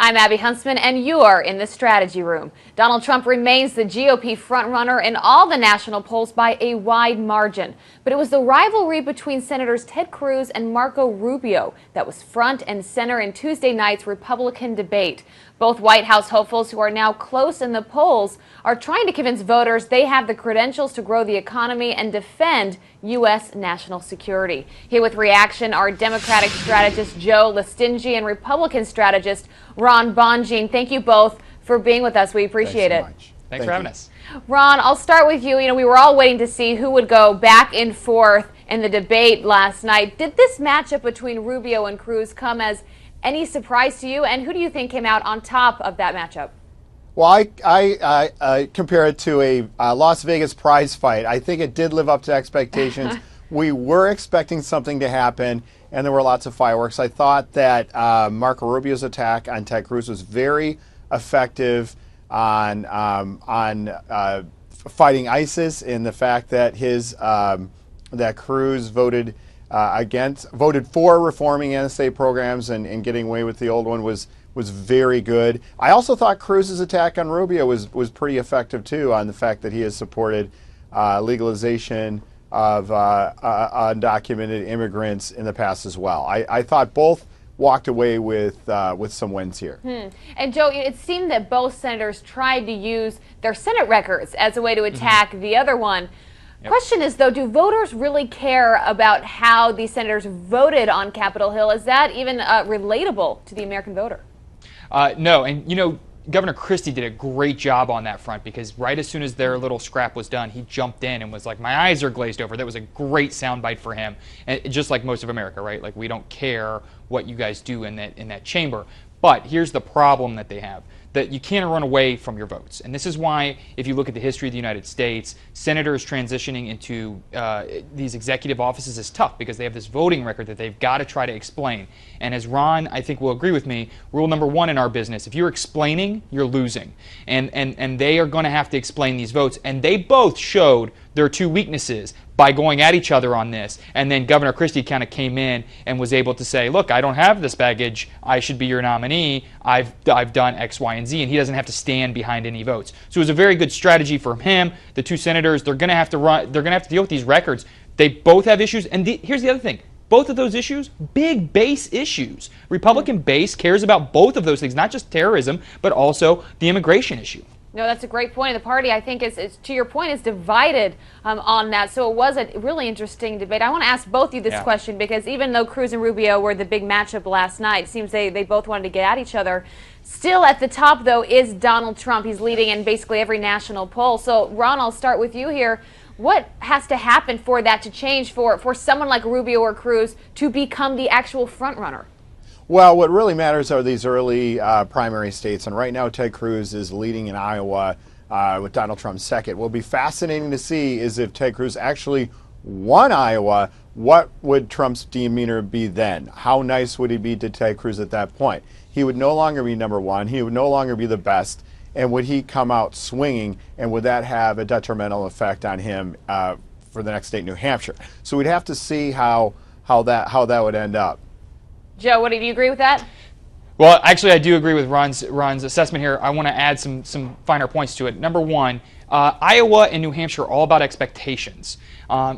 I'm Abby Huntsman, and you're in the Strategy Room. Donald Trump remains the GOP frontrunner in all the national polls by a wide margin. But it was the rivalry between Senators Ted Cruz and Marco Rubio that was front and center in Tuesday night's Republican debate. Both White House hopefuls, who are now close in the polls, are trying to convince voters they have the credentials to grow the economy and defend U.S. national security. Here with reaction are Democratic strategist Joe Lestingi and Republican strategist Ron Bonjean. Thank you both for being with us. We appreciate it. Thanks for having us. Ron, I'll start with you. We were all waiting to see who would go back and forth in the debate last night. Did this matchup between Rubio and Cruz come as any surprise to you? And who do you think came out on top of that matchup? Well, I compare it to a Las Vegas prize fight. I think it did live up to expectations. We were expecting something to happen, and there were lots of fireworks. I thought that Marco Rubio's attack on Ted Cruz was very effective on fighting ISIS, in the fact that that Cruz voted for reforming NSA programs and getting away with the old one was very good. I also thought Cruz's attack on Rubio was pretty effective too, on the fact that he has supported legalization of undocumented immigrants in the past as well. I thought both walked away with some wins here. And Joe, it seemed that both senators tried to use their Senate records as a way to attack the other one. Yep. Question is, though, do voters really care about how these senators voted on Capitol Hill? Is that even relatable to the American voter? No, and Governor Christie did a great job on that front, because right as soon as their little scrap was done, he jumped in and was like, my eyes are glazed over. That was a great soundbite for him, and just like most of America, right? Like, we don't care what you guys do in that chamber. But here's the problem that they have, that you can't run away from your votes. And this is why, if you look at the history of the United States, senators transitioning into these executive offices is tough, because they have this voting record that they've got to try to explain. And as Ron, I think, will agree with me, rule number one in our business: if you're explaining, you're losing. And they are going to have to explain these votes. And they both showed their two weaknesses by going at each other on this. And then Governor Christie kind of came in and was able to say, look, I don't have this baggage. I should be your nominee. I've done X, Y, and Z. And he doesn't have to stand behind any votes. So it was a very good strategy for him. The two senators, they're going to have to deal with these records. They both have issues. And here's the other thing. Both of those issues, big base issues. Republican base cares about both of those things, not just terrorism, but also the immigration issue. No, that's a great point. The party, I think, is to your point, is divided on that. So it was a really interesting debate. I want to ask both of you this question, because even though Cruz and Rubio were the big matchup last night, it seems they both wanted to get at each other. Still at the top, though, is Donald Trump. He's leading in basically every national poll. So, Ron, I'll start with you here. What has to happen for that to change, for someone like Rubio or Cruz to become the actual front runner? Well, what really matters are these early primary states, and right now Ted Cruz is leading in Iowa with Donald Trump second. What will be fascinating to see is if Ted Cruz actually won Iowa, what would Trump's demeanor be then? How nice would he be to Ted Cruz at that point? He would no longer be number one. He would no longer be the best. And would he come out swinging, and would that have a detrimental effect on him for the next state, New Hampshire? So we'd have to see how that would end up. Joe, do you agree with that? Well, actually, I do agree with Ron's assessment here. I want to add some finer points to it. Number one, Iowa and New Hampshire are all about expectations.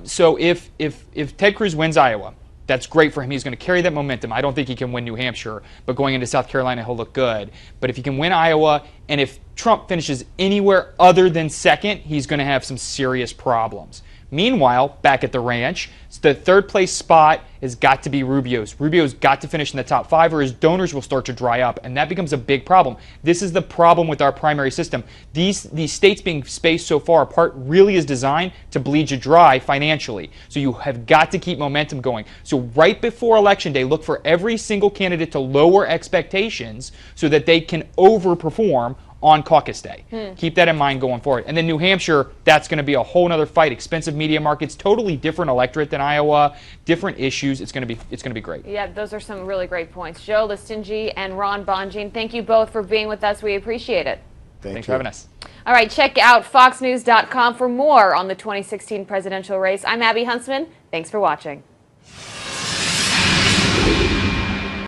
So if Ted Cruz wins Iowa, that's great for him. He's going to carry that momentum. I don't think he can win New Hampshire, but going into South Carolina, he'll look good. But if he can win Iowa, and if Trump finishes anywhere other than second, he's going to have some serious problems. Meanwhile, back at the ranch, the third place spot has got to be Rubio's. Rubio's got to finish in the top 5, or his donors will start to dry up, and that becomes a big problem. This is the problem with our primary system. These states being spaced so far apart really is designed to bleed you dry financially. So you have got to keep momentum going. So right before Election Day, look for every single candidate to lower expectations so that they can overperform on caucus day. Keep that in mind going forward. And then New Hampshire, that's going to be a whole other fight. Expensive media markets, totally different electorate than Iowa, different issues. It's going to be great. Yeah, those are some really great points. Joe Lestingi and Ron Bonjean, thank you both for being with us. We appreciate it. Thanks for having us. All right, check out foxnews.com for more on the 2016 presidential race. I'm Abby Huntsman. Thanks for watching.